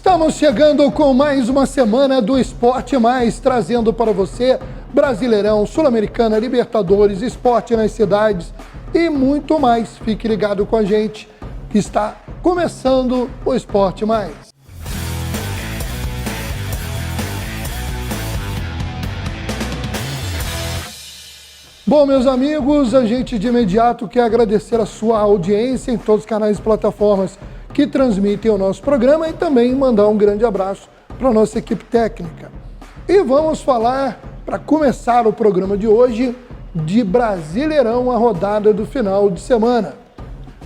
Estamos chegando com mais uma semana do Esporte Mais, trazendo para você Brasileirão, Sul-Americana, Libertadores, esporte nas cidades e muito mais. Fique ligado com a gente que está começando o Esporte Mais. Bom, meus amigos, a gente de imediato quer agradecer a sua audiência em todos os canais e plataformas que transmitem o nosso programa e também mandar um grande abraço para a nossa equipe técnica. E vamos falar, para começar o programa de hoje, de Brasileirão, a rodada do final de semana.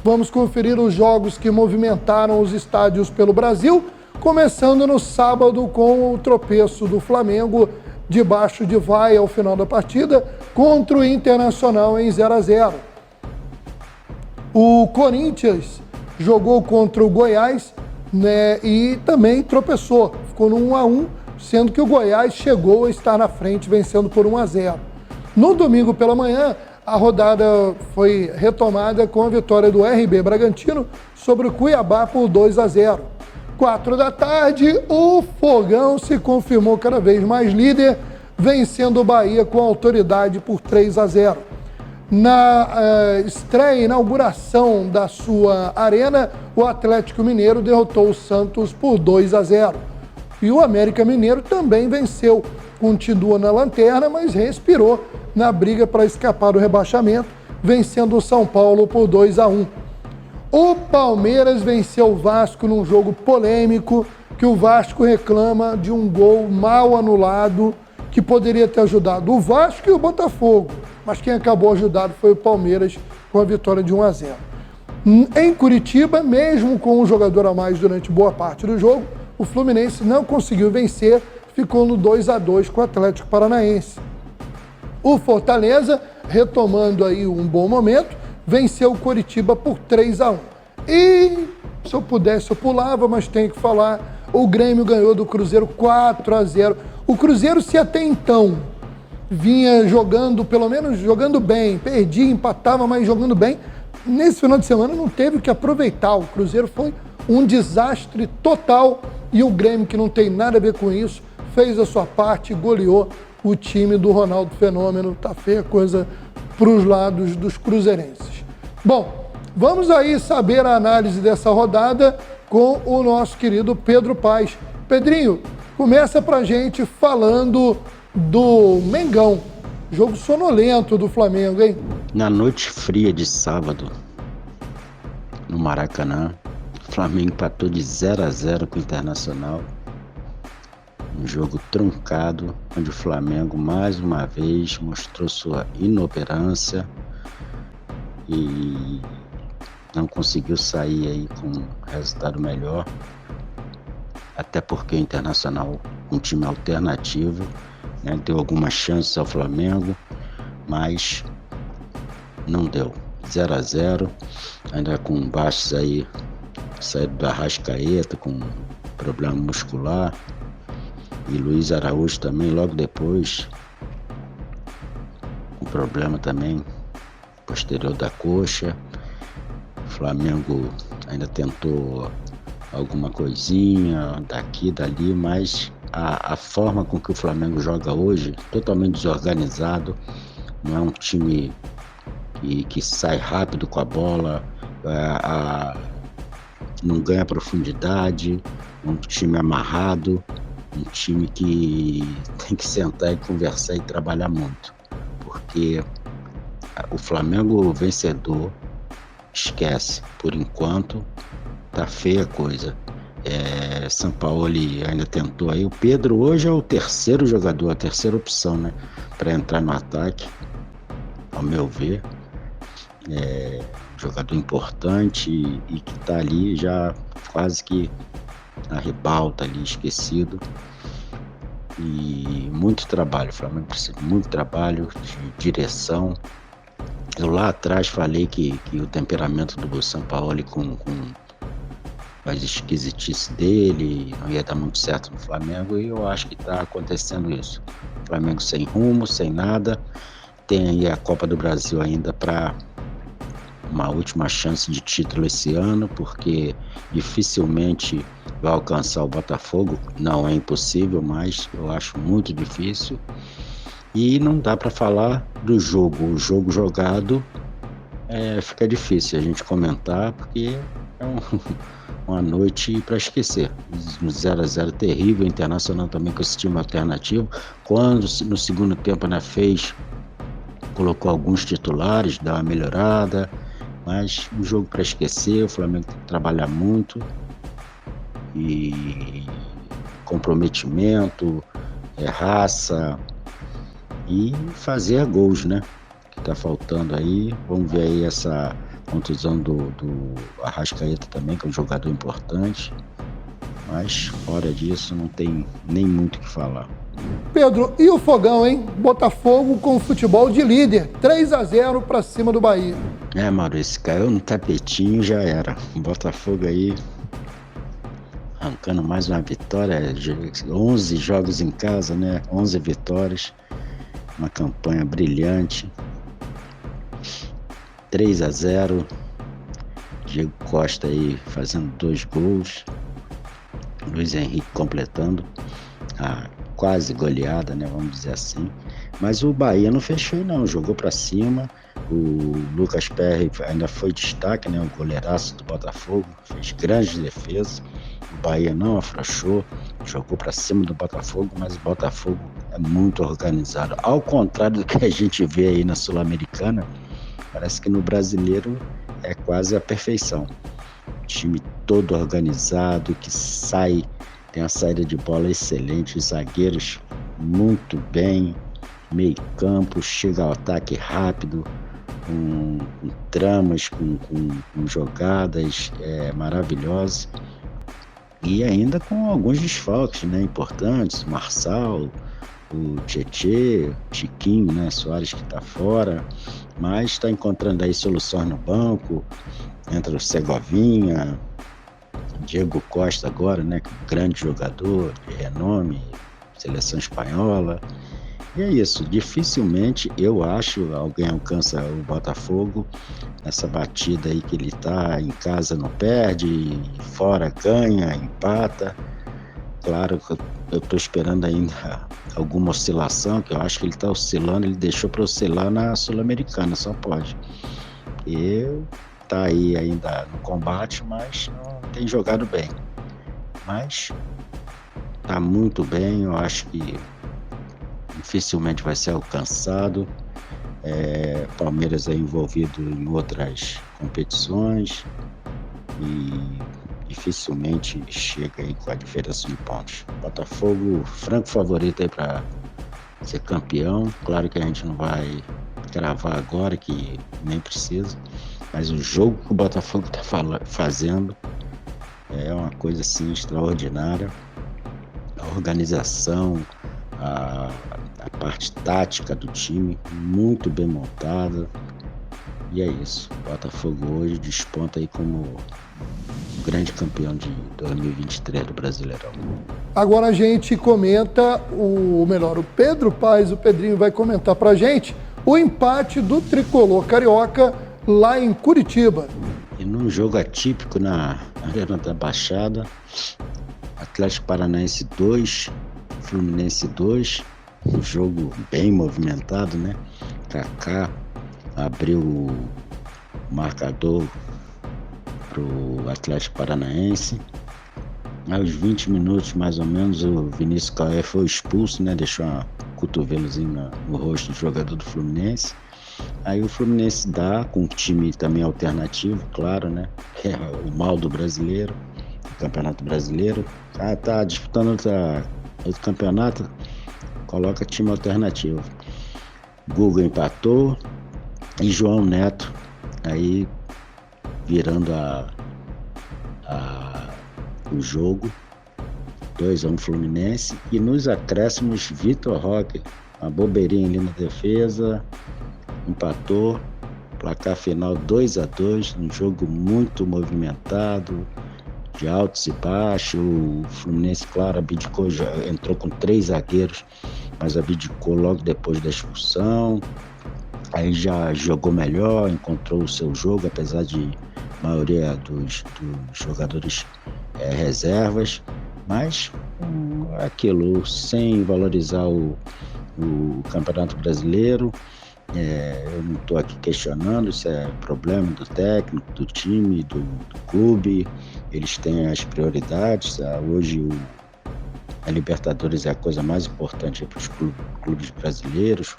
Vamos conferir os jogos que movimentaram os estádios pelo Brasil, começando no sábado com o tropeço do Flamengo debaixo de vaia ao final da partida contra o Internacional em 0-0. O Corinthians jogou contra o Goiás, né, e também tropeçou, ficou no 1-1, sendo que o Goiás chegou a estar na frente, vencendo por 1-0. No domingo pela manhã, a rodada foi retomada com a vitória do RB Bragantino sobre o Cuiabá por 2-0. 4 da tarde, o Fogão se confirmou cada vez mais líder, vencendo o Bahia com autoridade por 3-0. Na estreia, inauguração da sua arena, o Atlético Mineiro derrotou o Santos por 2-0. E o América Mineiro também venceu, continua na lanterna, mas respirou na briga para escapar do rebaixamento, vencendo o São Paulo por 2-1. O Palmeiras venceu o Vasco num jogo polêmico, que o Vasco reclama de um gol mal anulado, que poderia ter ajudado o Vasco e o Botafogo, mas quem acabou ajudado foi o Palmeiras com a vitória de 1-0. Em Curitiba, mesmo com um jogador a mais durante boa parte do jogo, o Fluminense não conseguiu vencer, ficou no 2-2 com o Atlético Paranaense. O Fortaleza, retomando aí um bom momento, venceu o Coritiba por 3-1. E, se eu pudesse, eu pulava, mas tenho que falar, o Grêmio ganhou do Cruzeiro 4-0. O Cruzeiro, se até então vinha jogando, pelo menos jogando bem, perdia, empatava, mas jogando bem, nesse final de semana não teve o que aproveitar. O Cruzeiro foi um desastre total e o Grêmio, que não tem nada a ver com isso, fez a sua parte e goleou o time do Ronaldo Fenômeno. Tá feia a coisa para os lados dos cruzeirenses. Bom, vamos aí saber a análise dessa rodada com o nosso querido Pedro Paes. Pedrinho, começa pra gente falando do Mengão, jogo sonolento do Flamengo, hein? Na noite fria de sábado, no Maracanã, o Flamengo empatou de 0-0 com o Internacional. Um jogo truncado, onde o Flamengo mais uma vez mostrou sua inoperância e não conseguiu sair aí com um resultado melhor, até porque o Internacional, um time alternativo, né, deu algumas chances ao Flamengo, mas não deu. 0-0, ainda com baixos aí, saído da Arrascaeta com problema muscular, e Luiz Araújo também logo depois, com problema também posterior da coxa. O Flamengo ainda tentou alguma coisinha daqui, dali, mas a forma com que o Flamengo joga hoje, totalmente desorganizado, não é um time que sai rápido com a bola, não ganha profundidade, é um time amarrado, um time que tem que sentar e conversar e trabalhar muito, porque o Flamengo vencedor, esquece, por enquanto tá feia a coisa. Sampaoli ainda tentou aí. O Pedro hoje é o terceiro jogador, a terceira opção, né, para entrar no ataque, ao meu ver. Jogador importante e que tá ali já quase que na ribalta ali, esquecido. E muito trabalho, o Flamengo precisa de muito trabalho, de direção. Eu lá atrás falei que o temperamento do Sampaoli com as esquisitices dele não ia dar muito certo no Flamengo, e eu acho que está acontecendo isso. O Flamengo sem rumo, sem nada, tem aí a Copa do Brasil ainda para uma última chance de título esse ano, porque dificilmente vai alcançar o Botafogo. Não é impossível, mas eu acho muito difícil. E não dá para falar do jogo. O jogo jogado fica difícil a gente comentar, porque é uma noite para esquecer. Um 0-0 terrível, Internacional também com esse time alternativo. Quando no segundo tempo colocou alguns titulares, dá uma melhorada, mas um jogo para esquecer. O Flamengo tem que trabalhar muito e comprometimento, raça e fazer gols, né? Que tá faltando aí. Vamos ver aí essa contusão do Arrascaeta também, que é um jogador importante, mas fora disso não tem nem muito o que falar. Pedro, e o Fogão, hein? Botafogo com futebol de líder, 3-0 para cima do Bahia. Mauro, esse caiu no tapetinho, já era. O Botafogo aí arrancando mais uma vitória, 11 jogos em casa, né? 11 vitórias, uma campanha brilhante. 3-0, Diego Costa aí fazendo 2 gols, Luiz Henrique completando a quase goleada, né, vamos dizer assim. Mas o Bahia não fechou não, jogou para cima. O Lucas Perry ainda foi destaque, né, o goleiraço do Botafogo, fez grandes defesas. O Bahia não afrouxou, jogou para cima do Botafogo, mas o Botafogo é muito organizado. Ao contrário do que a gente vê aí na Sul-Americana, parece que no Brasileiro é quase a perfeição. Time todo organizado, que sai, tem a saída de bola excelente, os zagueiros muito bem, meio campo, chega ao ataque rápido, com tramas, com jogadas maravilhosas. E ainda com alguns desfalques, né, importantes, o Marçal, o Tietê, Chiquinho, né, Soares que está fora, mas está encontrando aí soluções no banco. Entra o Segovinha, Diego Costa agora, né, grande jogador de renome, seleção espanhola. E é isso, dificilmente eu acho alguém alcança o Botafogo nessa batida aí que ele tá, em casa não perde, fora ganha, empata. Claro que eu tô esperando ainda alguma oscilação, que eu acho que ele tá oscilando, ele deixou para oscilar na Sul-Americana, só pode. E tá aí ainda no combate, mas não tem jogado bem. Mas tá muito bem, eu acho que dificilmente vai ser alcançado. Palmeiras é envolvido em outras competições e dificilmente chega aí com a diferença de pontos. Botafogo, franco favorito aí para ser campeão. Claro que a gente não vai cravar agora, que nem precisa, mas o jogo que o Botafogo está fazendo é uma coisa assim extraordinária. A organização, a parte tática do time muito bem montada, e é isso. O Botafogo hoje desponta aí como o grande campeão de 2023 do Brasileirão. Agora a gente comenta, o Pedro Paes, o Pedrinho vai comentar pra gente o empate do Tricolor Carioca lá em Curitiba. E num jogo atípico na Arena da Baixada, Atlético Paranaense 2, Fluminense 2, um jogo bem movimentado, né? Kaká abriu o marcador pro Atlético Paranaense. Aos 20 minutos mais ou menos, o Vinícius Caé foi expulso, né? Deixou um cotovelozinho no rosto do jogador do Fluminense. Aí o Fluminense dá, com um time também alternativo, claro, né? Que é o mal do brasileiro, do Campeonato Brasileiro. Tá disputando outro campeonato, coloca time alternativo. Guga empatou e João Neto aí virando o jogo, 2-1 Fluminense. E nos acréscimos, Vitor Roque, uma bobeirinha ali na defesa, empatou. Placar final 2-2, um jogo muito movimentado, de altos e baixos. O Fluminense, claro, abdicou, já entrou com 3 zagueiros, mas abdicou logo depois da expulsão. Aí já jogou melhor, encontrou o seu jogo, apesar de maioria dos jogadores reservas, mas aquilo, sem valorizar o Campeonato Brasileiro. Eu não estou aqui questionando, isso é problema do técnico, do time, do clube. Eles têm as prioridades. Hoje a Libertadores é a coisa mais importante para os clubes brasileiros.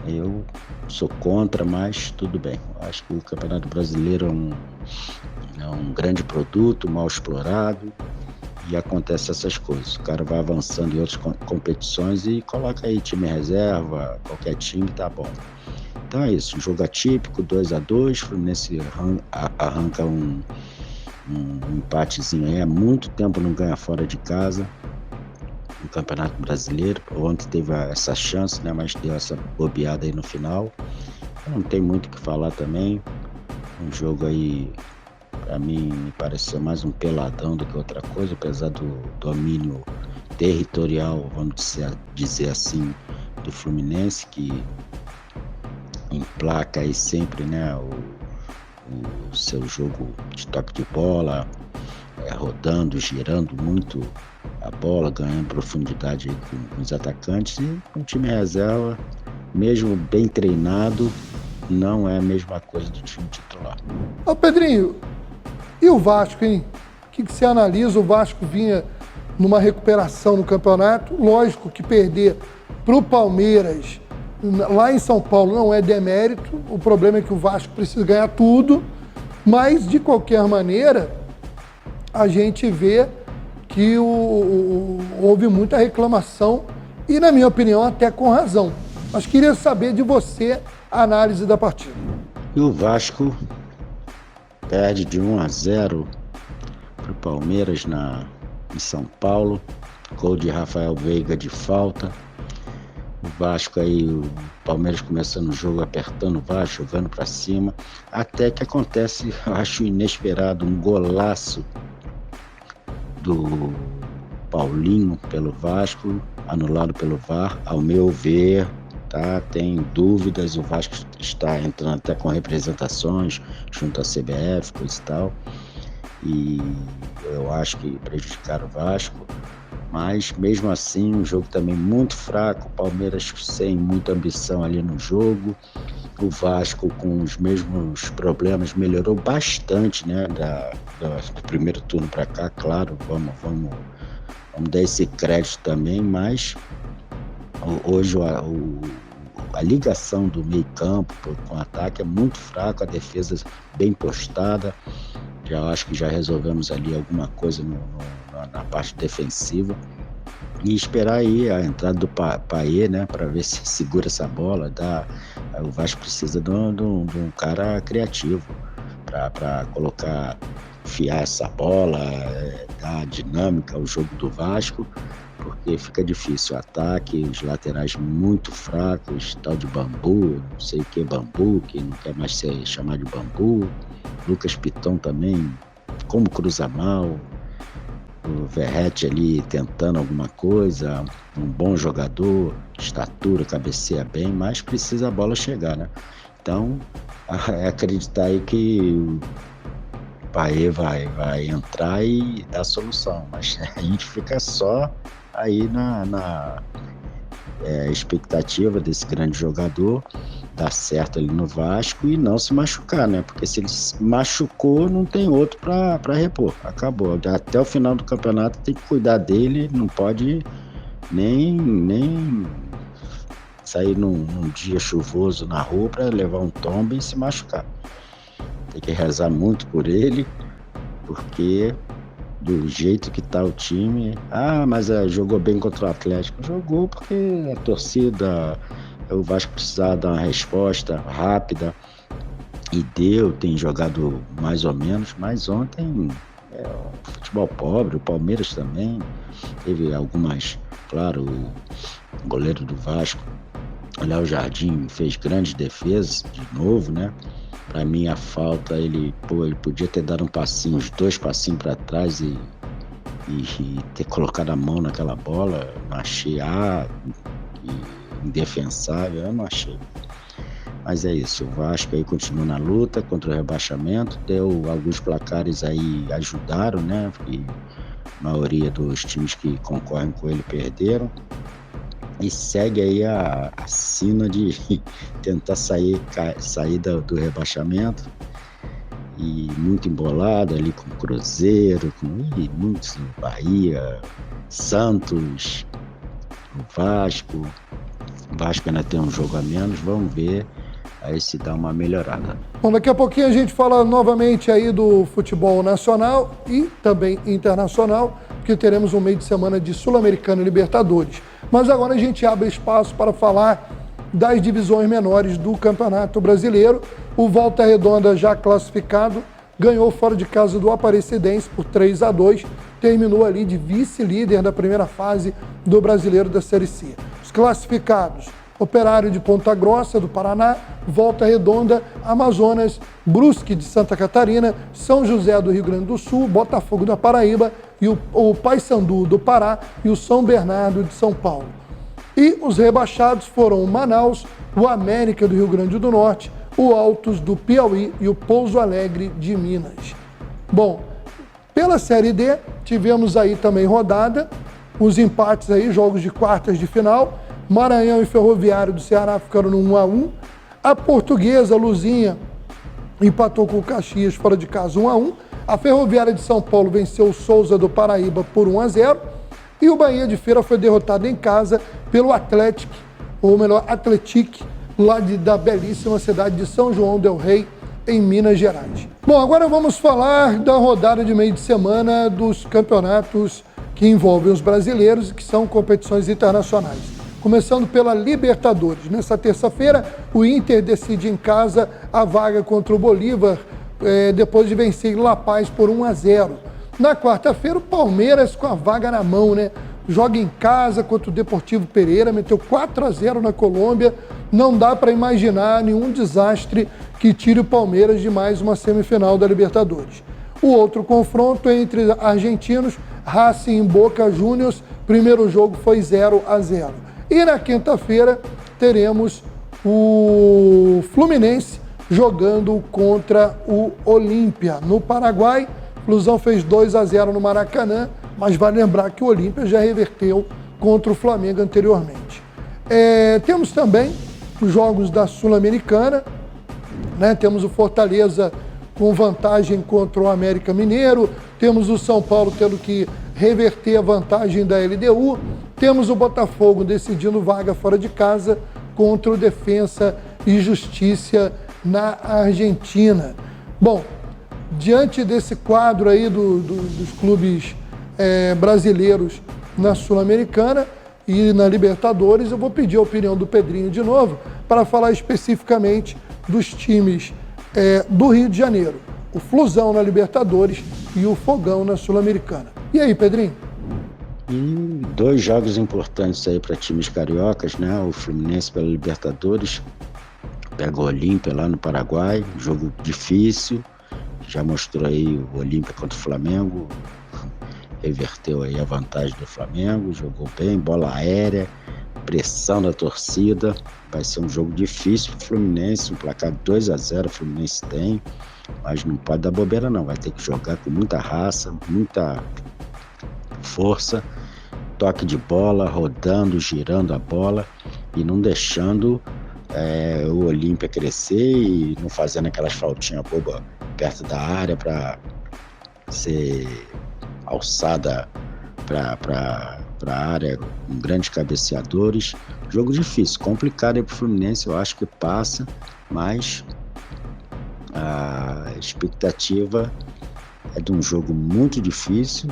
Eu sou contra, mas tudo bem. Acho que o Campeonato Brasileiro é um grande produto, mal explorado, e acontece essas coisas. O cara vai avançando em outras competições e coloca aí time reserva, qualquer time, tá bom. Então é isso, um jogo atípico, 2-2, o Fluminense arranca um empatezinho aí. Há muito tempo não ganha fora de casa no Campeonato Brasileiro. Ontem teve essa chance, né, mas deu essa bobeada aí no final. Não tem muito o que falar também. Um jogo aí, para mim, me pareceu mais um peladão do que outra coisa, apesar do domínio territorial, vamos dizer assim, do Fluminense, que emplaca aí sempre, né, o seu jogo de toque de bola, rodando, girando muito a bola, ganhando profundidade aí com os atacantes. E um time reserva, mesmo bem treinado, não é a mesma coisa do time titular. Ô Pedrinho, e o Vasco, hein? O que você analisa? O Vasco vinha numa recuperação no campeonato. Lógico que perder para o Palmeiras lá em São Paulo não é demérito. O problema é que o Vasco precisa ganhar tudo. Mas, de qualquer maneira, a gente vê que houve muita reclamação e, na minha opinião, até com razão. Mas queria saber de você a análise da partida. E o Vasco perde de 1-0 para o Palmeiras em São Paulo. Gol de Rafael Veiga de falta. O Vasco aí, o Palmeiras começando o jogo, apertando o Vasco, jogando para cima. Até que acontece, eu acho inesperado, um golaço do Paulinho pelo Vasco, anulado pelo VAR, ao meu ver. Tá, tem dúvidas, o Vasco está entrando até com representações junto à CBF, coisa e tal, e eu acho que prejudicaram o Vasco, mas mesmo assim um jogo também muito fraco, o Palmeiras sem muita ambição ali no jogo, o Vasco com os mesmos problemas melhorou bastante, né, do primeiro turno para cá, claro, vamos dar esse crédito também, mas hoje a ligação do meio campo com o ataque é muito fraco, a defesa bem postada. Já acho que já resolvemos ali alguma coisa na parte defensiva. E esperar aí a entrada do Paê, né, para ver se segura essa bola. O Vasco precisa de um cara criativo para colocar, enfiar essa bola, dar dinâmica ao jogo do Vasco, porque fica difícil o ataque, os laterais muito fracos, tal de Bambu, não sei o que Bambu, que não quer mais ser chamado de Bambu. Lucas Piton também, como cruza mal. O Verratti ali tentando alguma coisa, um bom jogador, estatura, cabeceia bem, mas precisa a bola chegar, né? Então, é acreditar aí que o Paê vai entrar e dar solução, mas a gente fica só aí na expectativa desse grande jogador dar certo ali no Vasco e não se machucar, né? Porque se ele se machucou, não tem outro para repor. Acabou. Até o final do campeonato tem que cuidar dele, não pode nem sair num dia chuvoso na rua para levar um tombo e se machucar. Tem que rezar muito por ele, porque do jeito que tá o time, mas jogou bem contra o Atlético. Jogou porque a torcida, o Vasco precisava dar uma resposta rápida e tem jogado mais ou menos, mas ontem futebol pobre, o Palmeiras também teve algumas, claro, o goleiro do Vasco, Léo Jardim, fez grandes defesas de novo, né? Para mim a falta, ele podia ter dado uns 2 passinhos para trás e ter colocado a mão naquela bola. Eu não achei indefensável, eu não achei. Mas é isso, o Vasco aí continua na luta contra o rebaixamento, deu alguns placares aí, ajudaram, né? Porque a maioria dos times que concorrem com ele perderam. E segue aí a sina de tentar sair do rebaixamento. E muito embolado ali com o Cruzeiro, com muitos, Bahia, Santos, o Vasco. O Vasco ainda tem um jogo a menos, vamos ver aí se dá uma melhorada. Bom, daqui a pouquinho a gente fala novamente aí do futebol nacional e também internacional, porque teremos um meio de semana de Sul-Americana e Libertadores. Mas agora a gente abre espaço para falar das divisões menores do Campeonato Brasileiro. O Volta Redonda, já classificado, ganhou fora de casa do Aparecidense por 3-2, terminou ali de vice-líder da primeira fase do Brasileiro da Série C. Os classificados: Operário de Ponta Grossa, do Paraná, Volta Redonda, Amazonas, Brusque de Santa Catarina, São José do Rio Grande do Sul, Botafogo da Paraíba, e o Paysandu do Pará e o São Bernardo de São Paulo. E os rebaixados foram o Manaus, o América do Rio Grande do Norte, o Altos do Piauí e o Pouso Alegre de Minas. Bom, pela Série D, tivemos aí também rodada, os empates aí, jogos de quartas de final. Maranhão e Ferroviário do Ceará ficaram no 1-1. A Portuguesa, Luzinha, empatou com o Caxias fora de casa 1-1. A Ferroviária de São Paulo venceu o Souza do Paraíba por 1-0. E o Bahia de Feira foi derrotado em casa pelo Atlético, ou melhor, Atletique, lá da belíssima cidade de São João del Rei, em Minas Gerais. Bom, agora vamos falar da rodada de meio de semana dos campeonatos que envolvem os brasileiros e que são competições internacionais. Começando pela Libertadores. Nessa terça-feira, o Inter decide em casa a vaga contra o Bolívar, depois de vencer La Paz por 1-0. Na quarta-feira, o Palmeiras com a vaga na mão, né? Joga em casa contra o Deportivo Pereira, meteu 4-0 na Colômbia. Não dá para imaginar nenhum desastre que tire o Palmeiras de mais uma semifinal da Libertadores. O outro confronto entre argentinos, Racing e Boca Juniors, primeiro jogo foi 0-0. E na quinta-feira teremos o Fluminense jogando contra o Olímpia, no Paraguai. Flusão fez 2-0 no Maracanã, mas vale lembrar que o Olímpia já reverteu contra o Flamengo anteriormente. Temos também os jogos da Sul-Americana, né? Temos o Fortaleza com vantagem contra o América Mineiro, temos o São Paulo tendo que reverter a vantagem da LDU, temos o Botafogo decidindo vaga fora de casa contra o Defensa e Justiça na Argentina. Bom, diante desse quadro aí dos clubes brasileiros na Sul-Americana e na Libertadores, eu vou pedir a opinião do Pedrinho de novo para falar especificamente dos times do Rio de Janeiro, o Flusão na Libertadores e o Fogão na Sul-Americana. E aí, Pedrinho? E dois jogos importantes aí para times cariocas, né? O Fluminense pela Libertadores pega o Olímpia lá no Paraguai, jogo difícil, já mostrou aí o Olímpia contra o Flamengo, reverteu aí a vantagem do Flamengo, jogou bem, bola aérea, pressão da torcida, vai ser um jogo difícil para o Fluminense, um placar 2-0 o Fluminense tem, mas não pode dar bobeira não, vai ter que jogar com muita raça, muita força, toque de bola, rodando, girando a bola e não deixando o Olímpia crescer e não fazendo aquelas faltinhas bobas perto da área para ser alçada para a área com grandes cabeceadores. Jogo difícil, complicado aí para o Fluminense, eu acho que passa, mas a expectativa é de um jogo muito difícil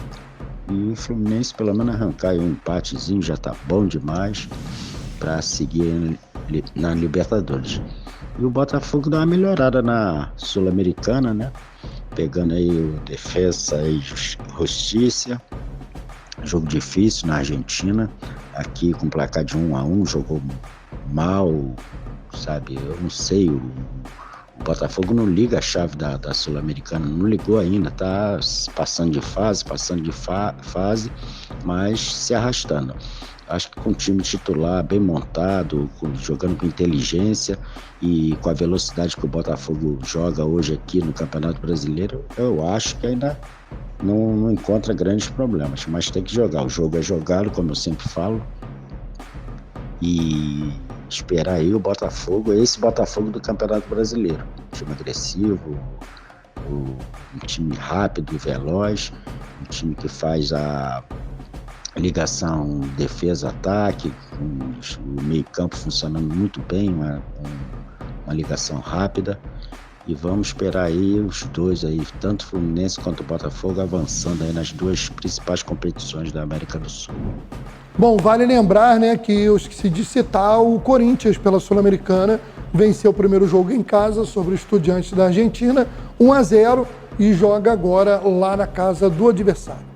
e o Fluminense pelo menos arrancar aí um empatezinho já tá bom demais para seguir na Libertadores. E o Botafogo dá uma melhorada na Sul-Americana, né? Pegando aí o Defensa e Justiça. Jogo difícil na Argentina. Aqui com placar de 1-1, jogou mal, sabe? Eu não sei, o Botafogo não liga a chave da Sul-Americana, não ligou ainda, tá passando de fase, mas se arrastando. Acho que com o time titular bem montado, jogando com inteligência e com a velocidade que o Botafogo joga hoje aqui no Campeonato Brasileiro, eu acho que ainda não encontra grandes problemas, mas tem que jogar. O jogo é jogado, como eu sempre falo, e esperar aí o Botafogo, esse Botafogo do Campeonato Brasileiro. Um time agressivo, um time rápido, veloz, um time que faz a ligação defesa-ataque, com o meio-campo funcionando muito bem, uma ligação rápida. E vamos esperar aí os dois aí, tanto o Fluminense quanto o Botafogo, avançando aí nas duas principais competições da América do Sul. Bom, vale lembrar, né, que eu esqueci de citar, o Corinthians, pela Sul-Americana, venceu o primeiro jogo em casa sobre o Estudiantes da Argentina, 1-0, e joga agora lá na casa do adversário.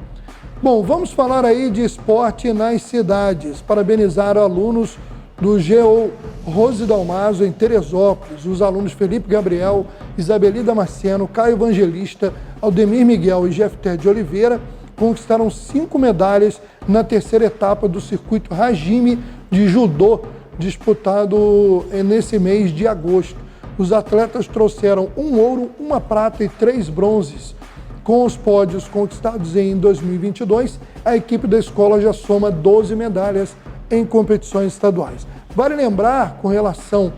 Bom, vamos falar aí de esporte nas cidades. Parabenizar alunos do GO Rose Dalmaso em Teresópolis, os alunos Felipe Gabriel, Isabeli Damasceno, Caio Evangelista, Aldemir Miguel e Jefté de Oliveira conquistaram 5 medalhas na terceira etapa do circuito Hajime de judô, disputado nesse mês de agosto. Os atletas trouxeram 1 ouro, 1 prata e 3 bronzes. Com os pódios conquistados em 2022, a equipe da escola já soma 12 medalhas em competições estaduais. Vale lembrar, com relação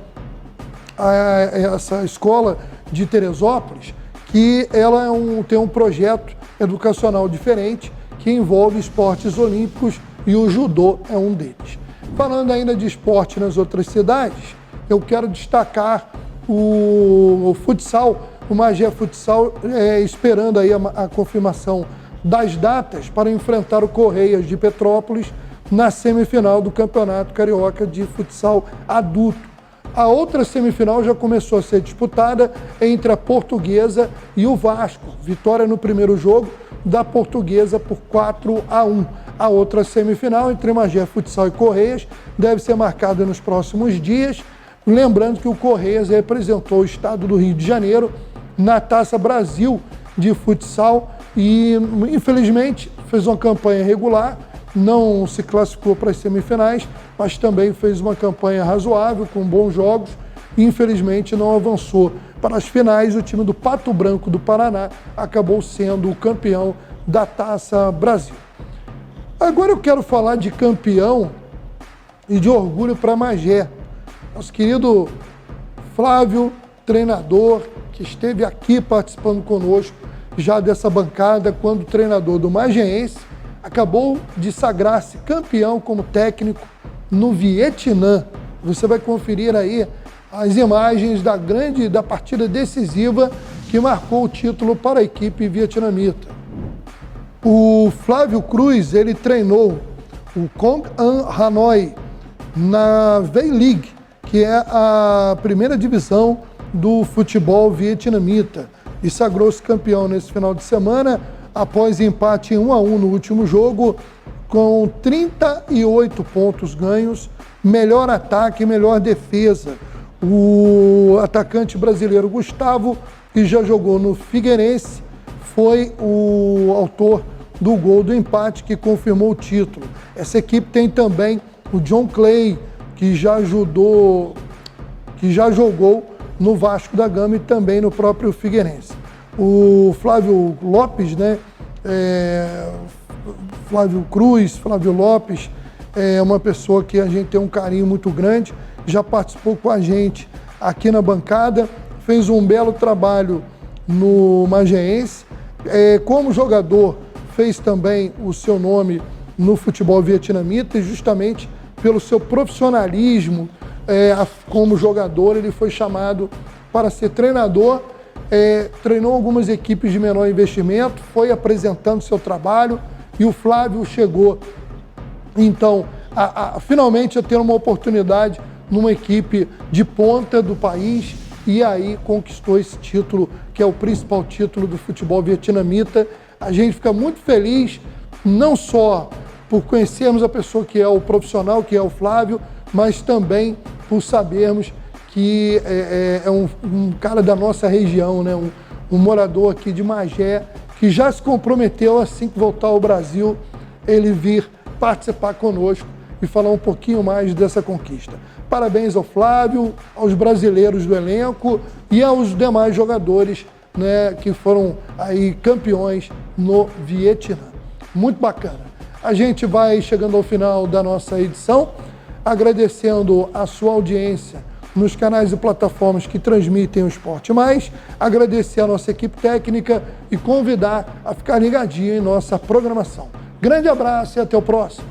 a essa escola de Teresópolis, que ela tem um projeto educacional diferente que envolve esportes olímpicos e o judô é um deles. Falando ainda de esporte nas outras cidades, eu quero destacar o futsal. O Magé Futsal esperando aí a confirmação das datas para enfrentar o Correias de Petrópolis na semifinal do Campeonato Carioca de Futsal Adulto. A outra semifinal já começou a ser disputada entre a Portuguesa e o Vasco. Vitória no primeiro jogo da Portuguesa por 4-1. A outra semifinal entre Magé Futsal e Correias deve ser marcada nos próximos dias. Lembrando que o Correias representou o estado do Rio de Janeiro na Taça Brasil de futsal e, infelizmente, fez uma campanha regular, não se classificou para as semifinais, mas também fez uma campanha razoável, com bons jogos, e, infelizmente, não avançou para as finais. O time do Pato Branco do Paraná acabou sendo o campeão da Taça Brasil. Agora eu quero falar de campeão e de orgulho para Magé. Nosso querido Flávio, treinador, que esteve aqui participando conosco já dessa bancada, quando o treinador do Magéense acabou de sagrar-se campeão como técnico no Vietnã. Você vai conferir aí as imagens da partida decisiva que marcou o título para a equipe vietnamita. O Flávio Cruz, ele treinou o Công An Hanoi na V-League, que é a primeira divisão do futebol vietnamita, e sagrou-se campeão nesse final de semana após empate em 1-1 no último jogo, com 38 pontos ganhos, melhor ataque e melhor defesa. O atacante brasileiro Gustavo, que já jogou no Figueirense, foi o autor do gol do empate que confirmou o título. Essa equipe tem também o John Clay, que já jogou no Vasco da Gama e também no próprio Figueirense. O Flávio Lopes, Flávio Cruz, Flávio Lopes, é uma pessoa que a gente tem um carinho muito grande, já participou com a gente aqui na bancada, fez um belo trabalho no Magéense. Como jogador, fez também o seu nome no futebol vietnamita e justamente pelo seu profissionalismo como jogador, ele foi chamado para ser treinador, treinou algumas equipes de menor investimento, foi apresentando seu trabalho e o Flávio chegou, então, finalmente a ter uma oportunidade numa equipe de ponta do país e aí conquistou esse título, que é o principal título do futebol vietnamita. A gente fica muito feliz, não só por conhecermos a pessoa que é o profissional, que é o Flávio, mas também por sabermos que é um cara da nossa região, né? Um morador aqui de Magé, que já se comprometeu, assim que voltar ao Brasil, ele vir participar conosco e falar um pouquinho mais dessa conquista. Parabéns ao Flávio, aos brasileiros do elenco e aos demais jogadores, né, que foram aí campeões no Vietnã. Muito bacana. A gente vai chegando ao final da nossa edição, agradecendo a sua audiência nos canais e plataformas que transmitem o Esporte Mais, agradecer a nossa equipe técnica e convidar a ficar ligadinho em nossa programação. Grande abraço e até o próximo.